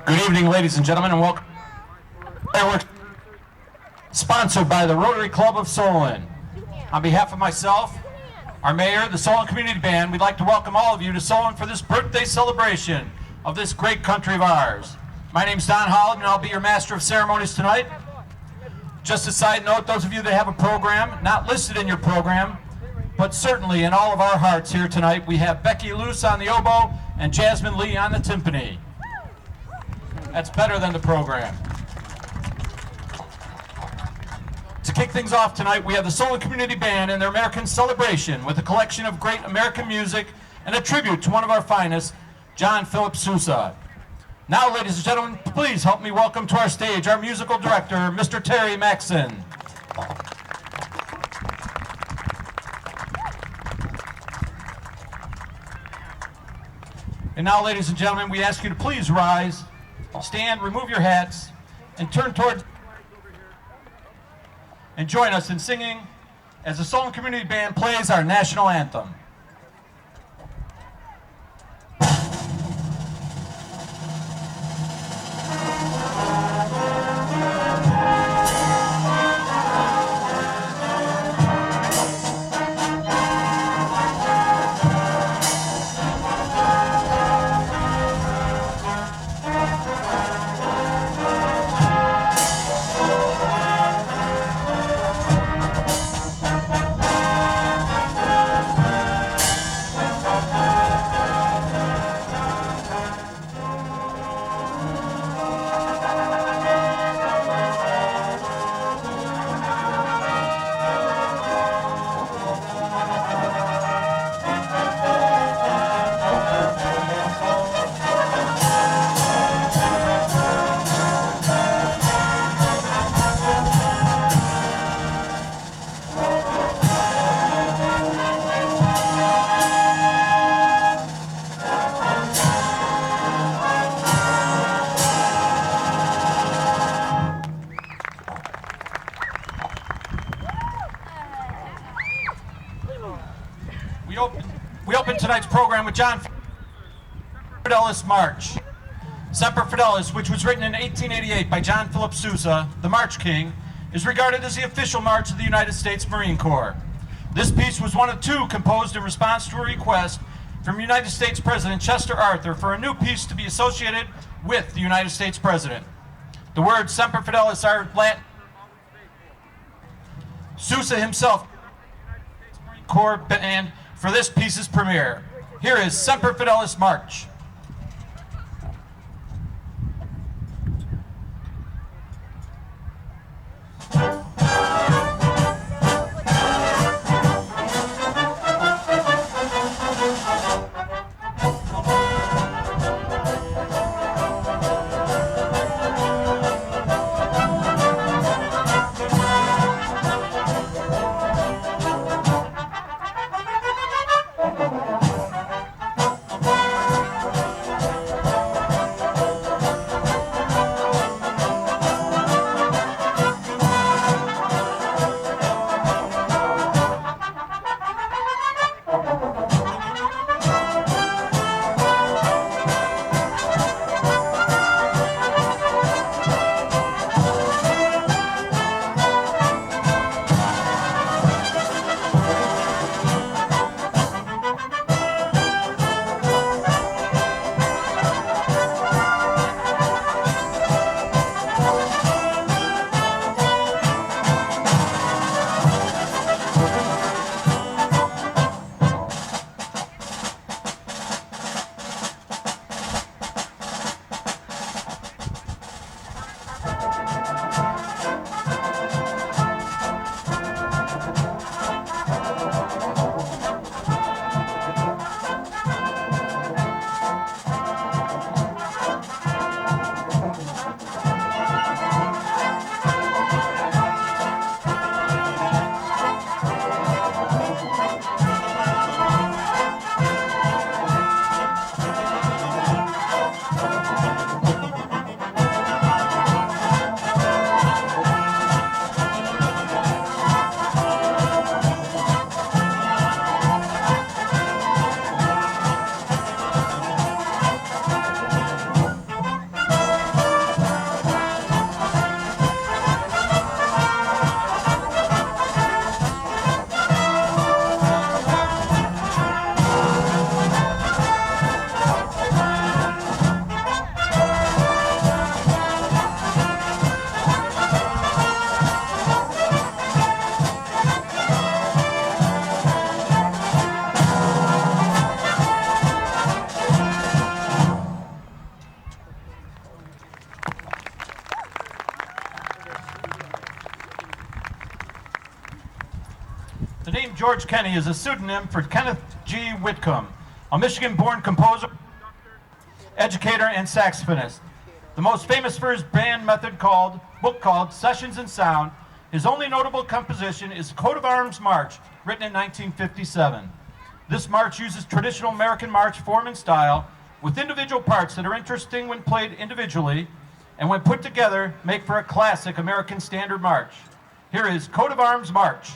Good evening, ladies and gentlemen, and welcome. Fireworks sponsored by the Rotary Club of Solon. On behalf of myself, our mayor, the Solon Community Band, we'd like to welcome all of you to Solon for this birthday celebration of this great country of ours. My name's Don Holland, and I'll be your master of ceremonies tonight. Just a side note, those of you that have a program, not listed in your program, but certainly in all of our hearts here tonight, we have Becky Luce on the oboe and Jasmine Lee on the timpani. That's better than the program. To kick things off tonight, we have the Solon Community Band and their American Celebration with a collection of great American music and a tribute to one of our finest, John Philip Sousa. Now, ladies and gentlemen, please help me welcome to our stage our musical director, Mr. Terry Maxson. And now, ladies and gentlemen, we ask you to please rise, stand, remove your hats, and turn towards and join us in singing as the Solon Community Band plays our national anthem. We open tonight's program with John Fidelis March. Semper Fidelis, which was written in 1888 by John Philip Sousa, the March King, is regarded as the official march of the United States Marine Corps. This piece was one of two composed in response to a request from United States President Chester Arthur for a new piece to be associated with the United States President. The words Semper Fidelis are Latin. Sousa himself, Marine Corps band, for this piece's premiere. Here is Semper Fidelis March. The name George Kenny is a pseudonym for Kenneth G. Whitcomb, a Michigan-born composer, educator, and saxophonist. The most famous for his band book called Sessions in Sound. His only notable composition is Coat of Arms March, written in 1957. This march uses traditional American march form and style, with individual parts that are interesting when played individually, and when put together, make for a classic American standard march. Here is Coat of Arms March.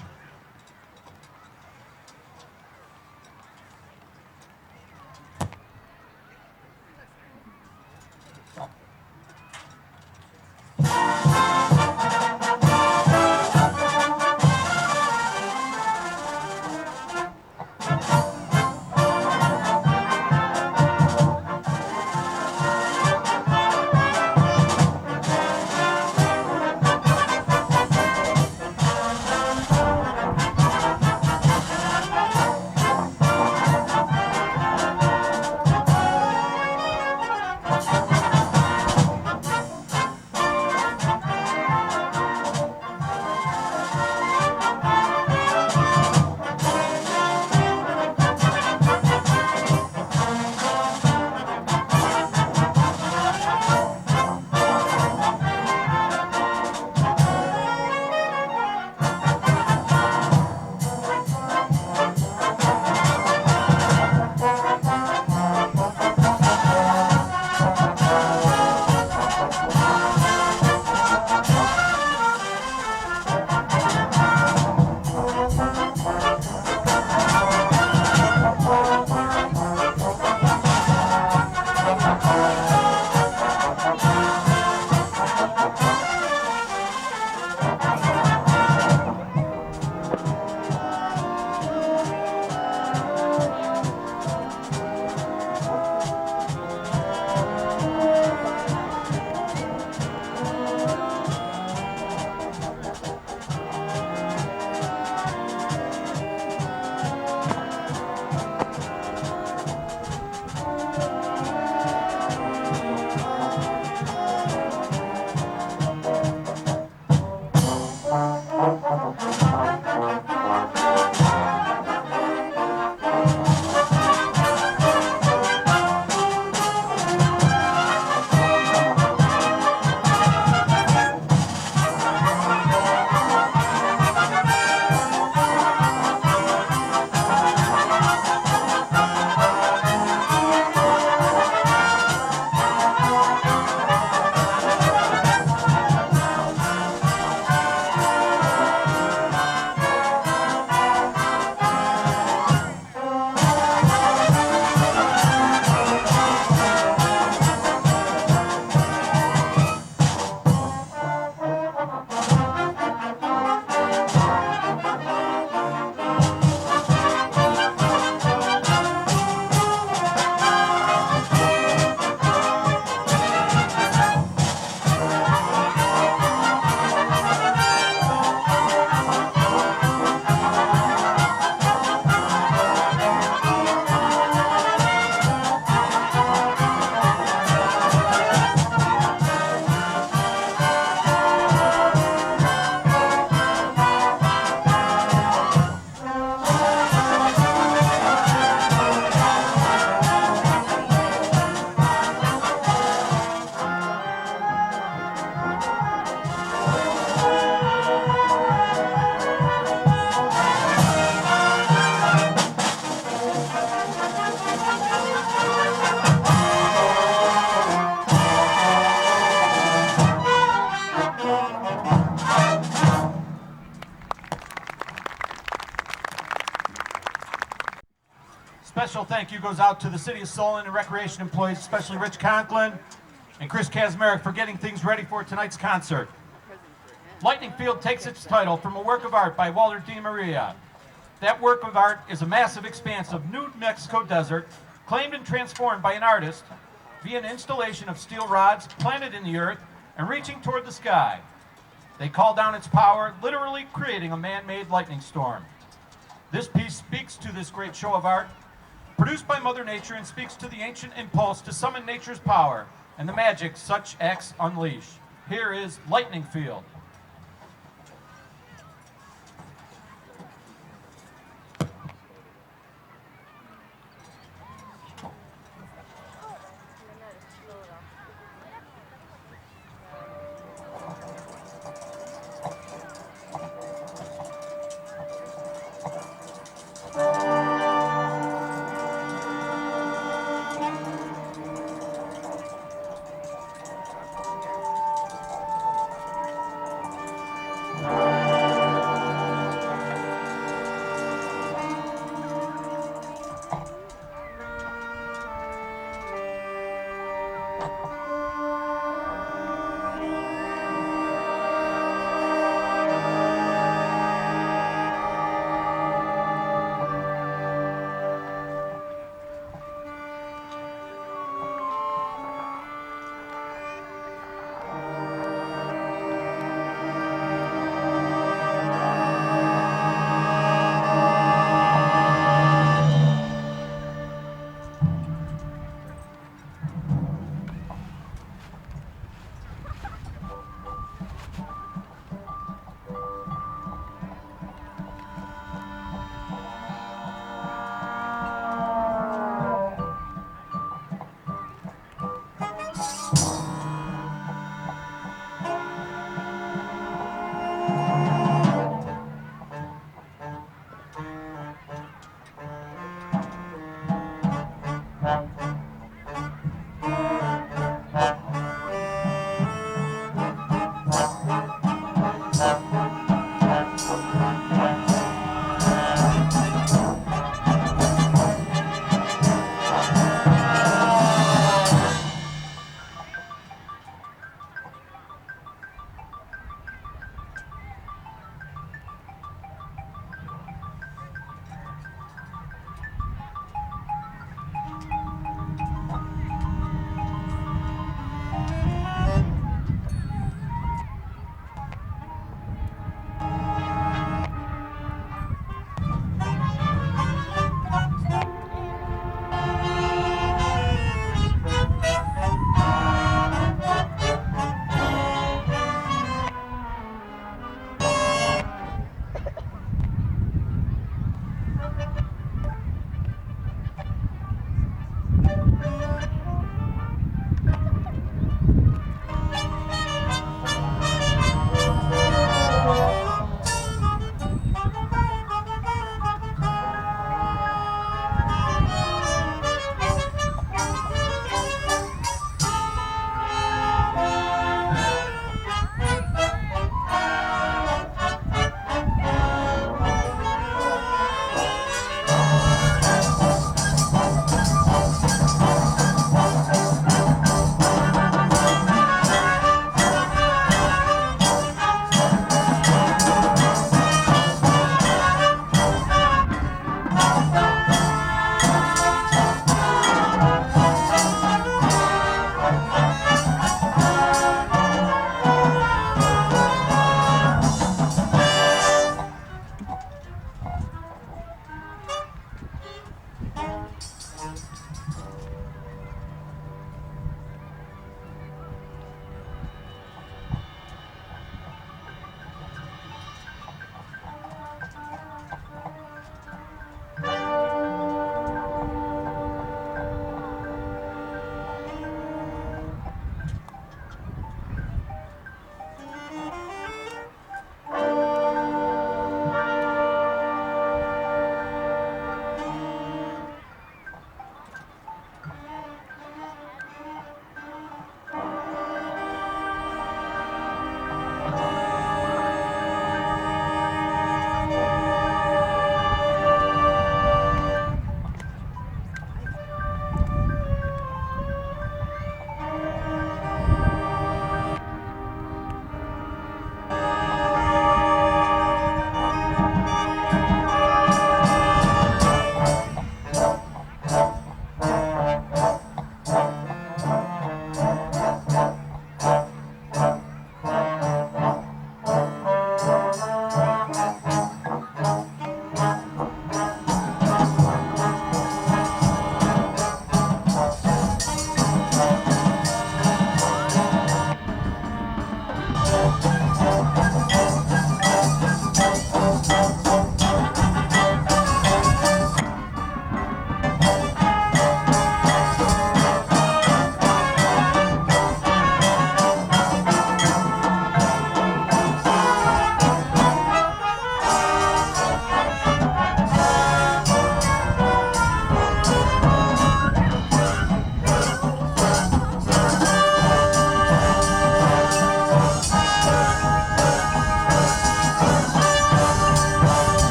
Special thank you goes out to the City of Solon and recreation employees, especially Rich Conklin and Chris Kazmarek for getting things ready for tonight's concert. Lightning Field takes its title from a work of art by Walter D. Maria. That work of art is a massive expanse of New Mexico desert, claimed and transformed by an artist via an installation of steel rods planted in the earth and reaching toward the sky. They call down its power, literally creating a man-made lightning storm. This piece speaks to this great show of art, produced by Mother Nature, and speaks to the ancient impulse to summon nature's power and the magic such acts unleash. Here is Lightning Field.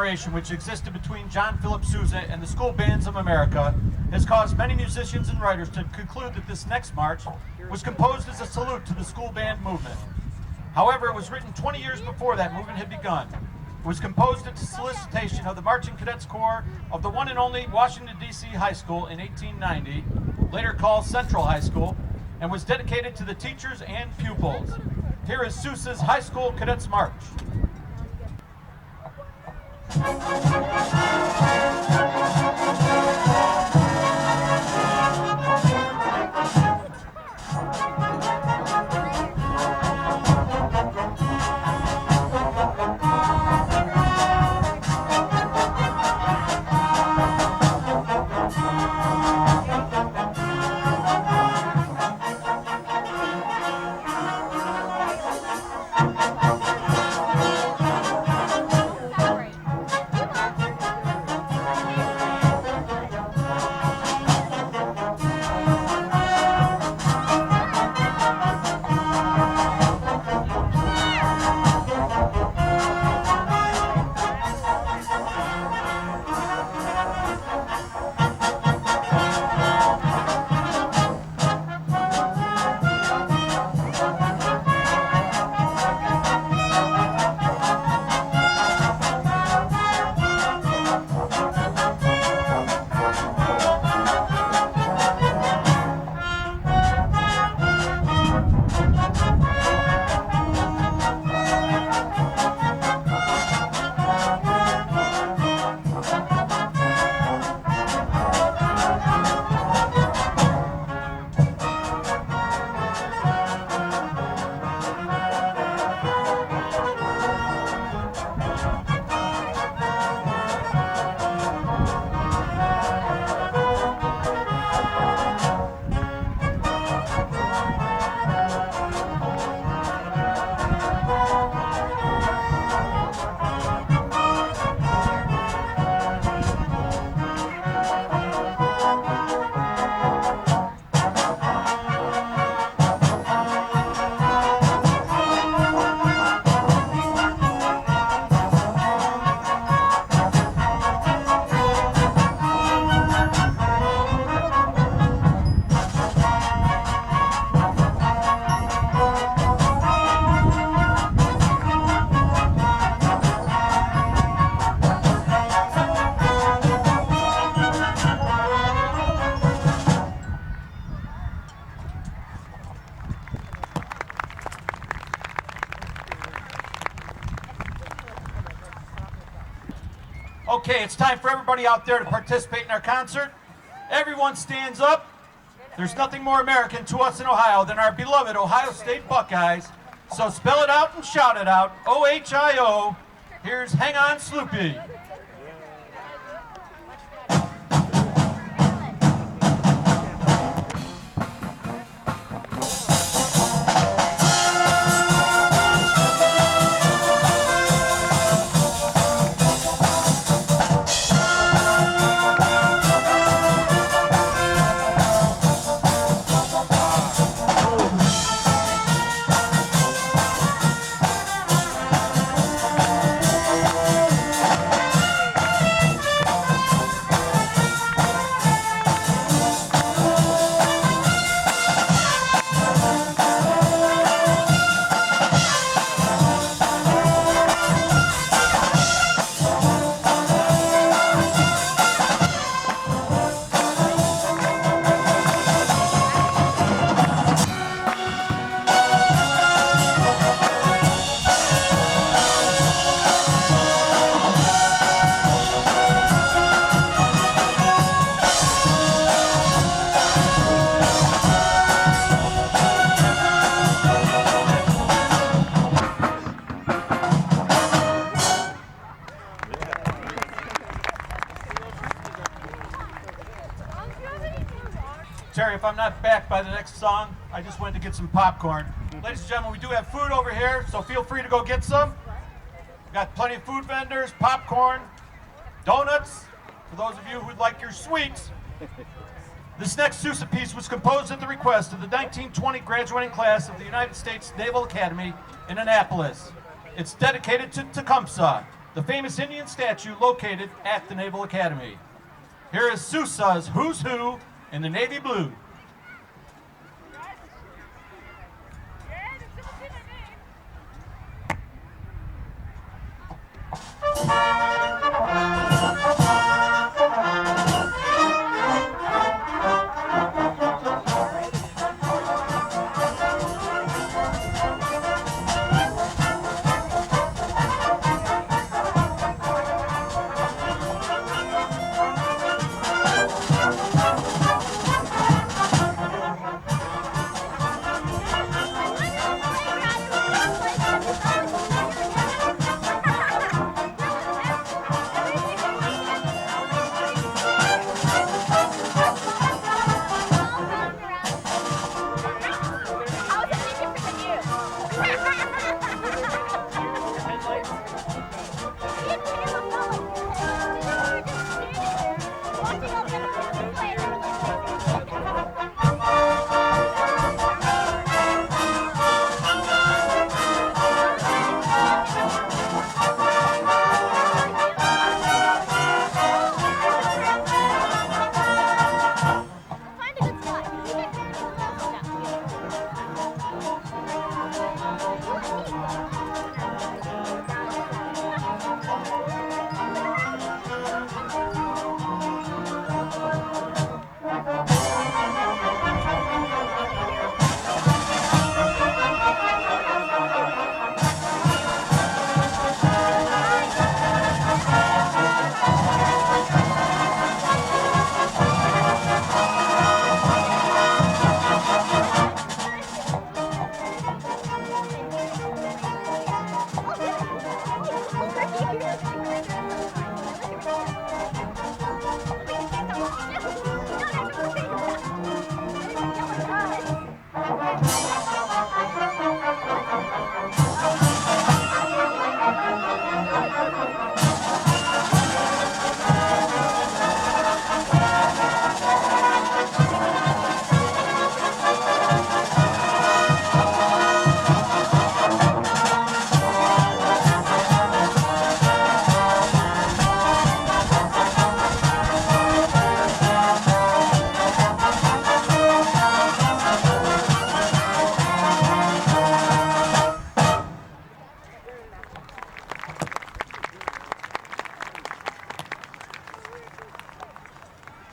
collaboration which existed between John Philip Sousa and the School Bands of America has caused many musicians and writers to conclude that this next march was composed as a salute to the school band movement. However, it was written 20 years before that movement had begun. It was composed at the solicitation of the Marching Cadets Corps of the one and only Washington, D.C. High School in 1890, later called Central High School, and was dedicated to the teachers and pupils. Here is Sousa's High School Cadets March. Okay, it's time for everybody out there to participate in our concert. Everyone stands up. There's nothing more American to us in Ohio than our beloved Ohio State Buckeyes. So spell it out and shout it out. O-H-I-O. Here's Hang On Sloopy. Terry, if I'm not back by the next song, I just went to get some popcorn. Ladies and gentlemen, we do have food over here, so feel free to go get some. We've got plenty of food vendors, popcorn, donuts, for those of you who'd like your sweets. This next Sousa piece was composed at the request of the 1920 graduating class of the United States Naval Academy in Annapolis. It's dedicated to Tecumseh, the the famous Indian statue located at the Naval Academy. Here is Sousa's Who's Who in the Navy Blue.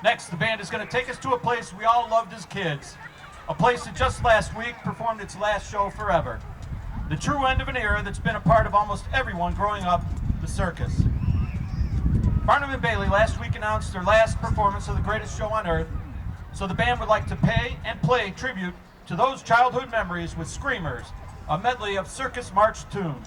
Next, the band is going to take us to a place we all loved as kids. A place that just last week performed its last show forever. The true end of an era that's been a part of almost everyone growing up, the circus. Barnum and Bailey last week announced their last performance of the greatest show on earth, so the band would like to pay and play tribute to those childhood memories with Screamers, a medley of circus march tunes.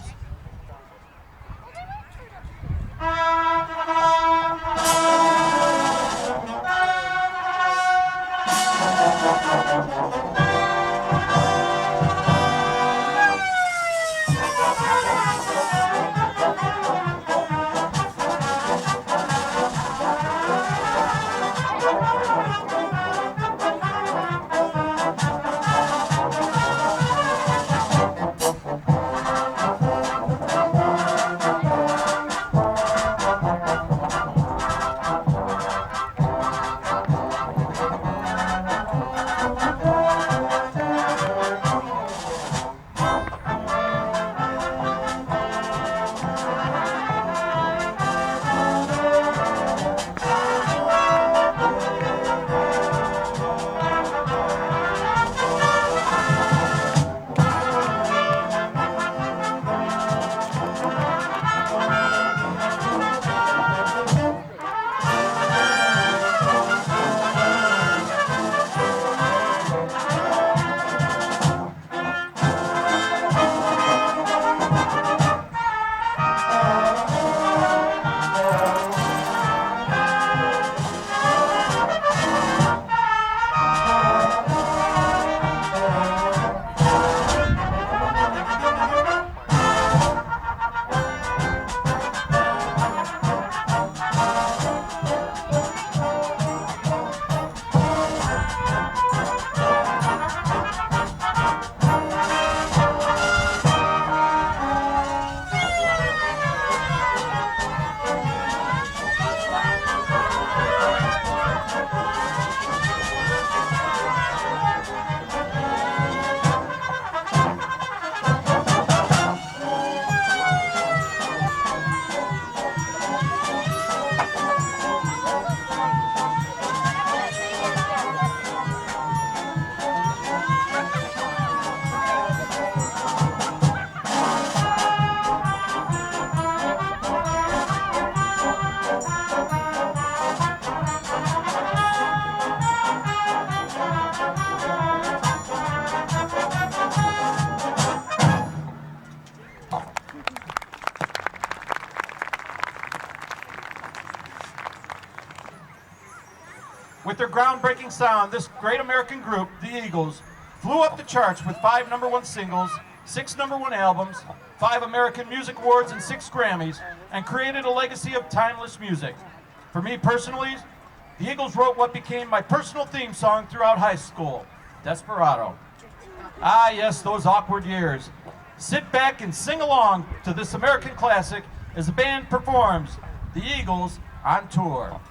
their groundbreaking sound, this great American group, the Eagles, flew up the charts with 5 #1 singles, 6 #1 albums, 5 American Music Awards, and 6 Grammys, and created a legacy of timeless music. For me personally, the Eagles wrote what became my personal theme song throughout high school, Desperado. Ah, yes, those awkward years. Sit back and sing along to this American classic as the band performs the Eagles on tour.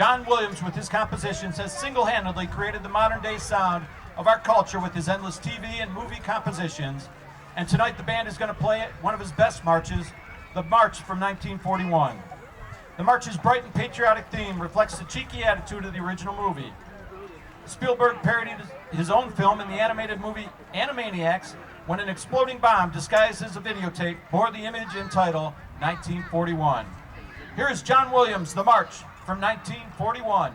John Williams, with his compositions, has single-handedly created the modern-day sound of our culture with his endless TV and movie compositions. And tonight the band is going to play one of his best marches, the March from 1941. The march's bright and patriotic theme reflects the cheeky attitude of the original movie. Spielberg parodied his own film in the animated movie Animaniacs when an exploding bomb disguised as a videotape bore the image and title 1941. Here is John Williams, The March from 1941.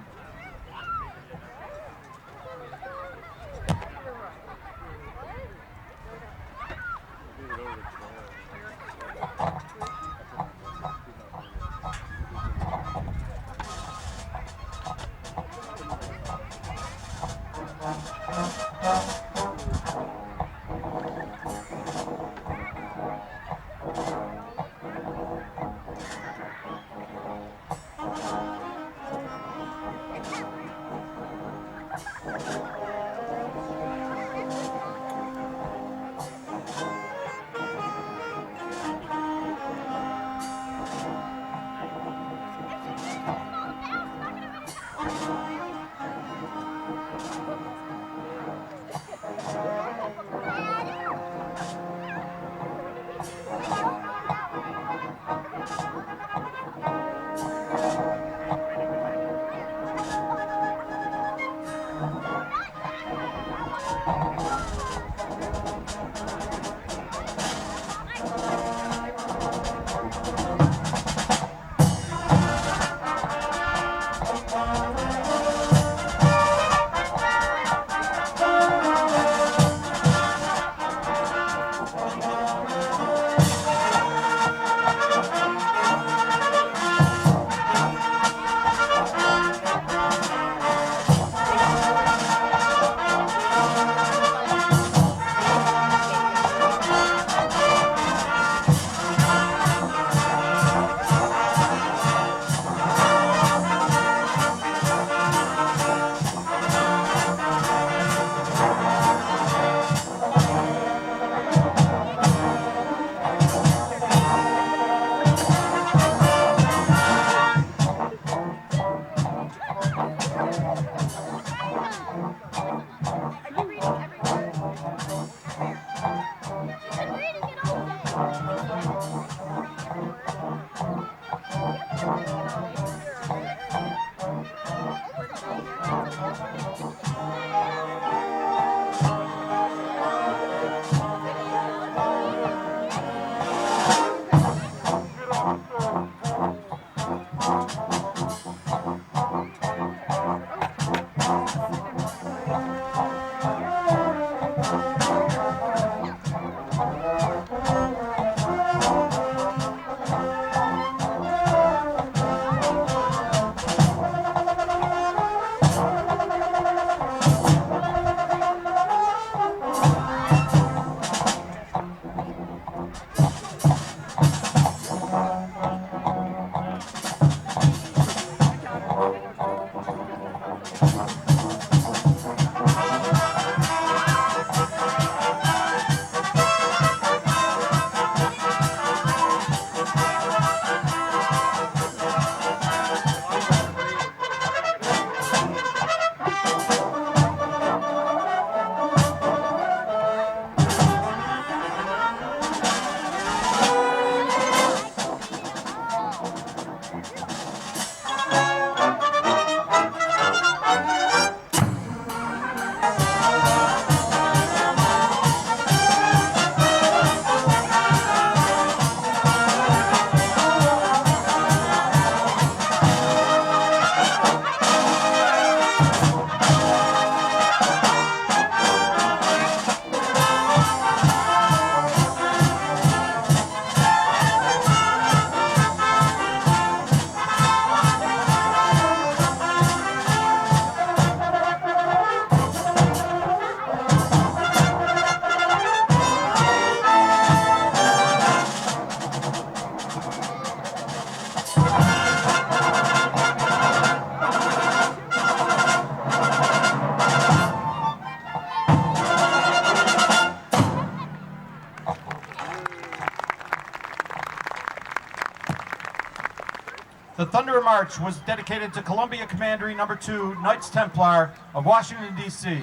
The Thunderer March was dedicated to Columbia Commandery No. 2, Knights Templar of Washington, D.C.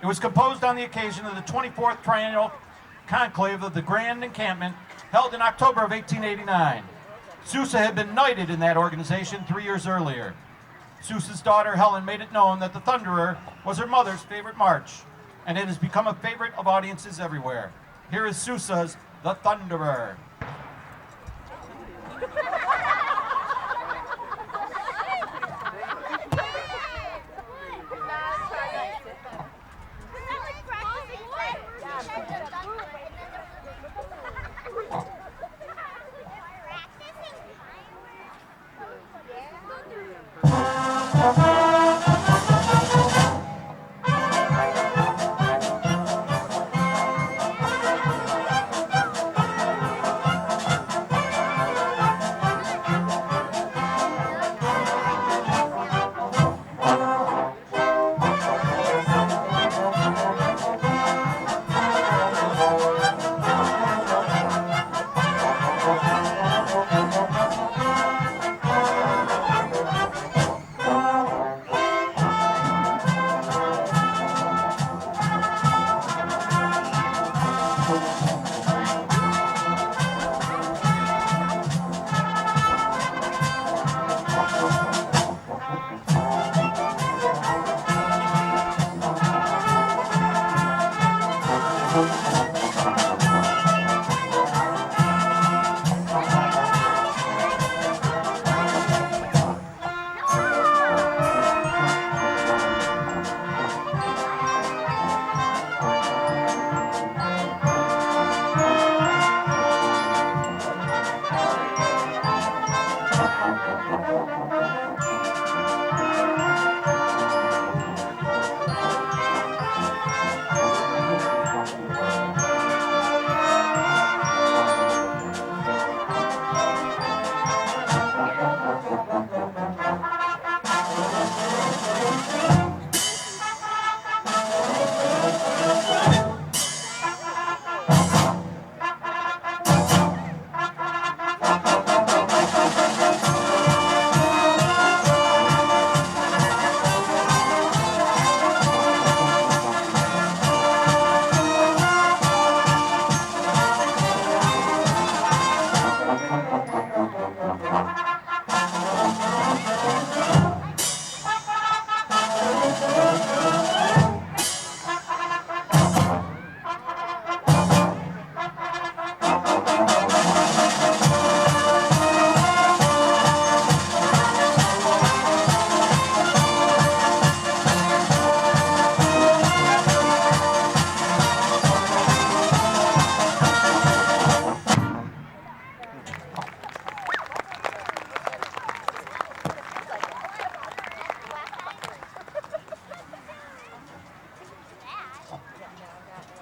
It was composed on the occasion of the 24th Triennial Conclave of the Grand Encampment held in October of 1889. Sousa had been knighted in that organization 3 years earlier. Sousa's daughter Helen made it known that the Thunderer was her mother's favorite march, and it has become a favorite of audiences everywhere. Here is Sousa's The Thunderer.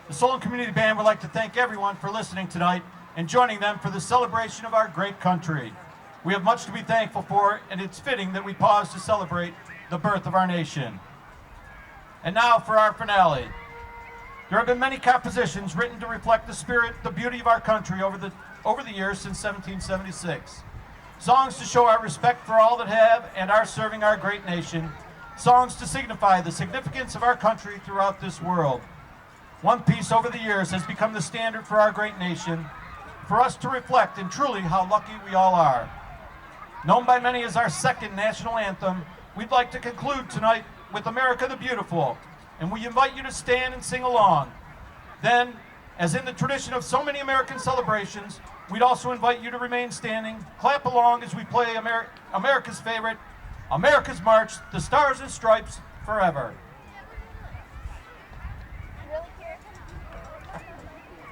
The Solon Community Band would like to thank everyone for listening tonight and joining them for the celebration of our great country. We have much to be thankful for, and it's fitting that we pause to celebrate the birth of our nation. And now for our finale. There have been many compositions written to reflect the spirit, the beauty of our country over the years since 1776. Songs to show our respect for all that have and are serving our great nation. Songs to signify the significance of our country throughout this world. One piece over the years has become the standard for our great nation, for us to reflect in truly how lucky we all are. Known by many as our second national anthem, we'd like to conclude tonight with America the Beautiful, and we invite you to stand and sing along. Then, as in the tradition of so many American celebrations, we'd also invite you to remain standing, clap along as we play America's favorite, America's March, the Stars and Stripes, Forever.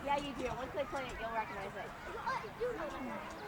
Yeah, you do. Once they play it, you'll recognize it.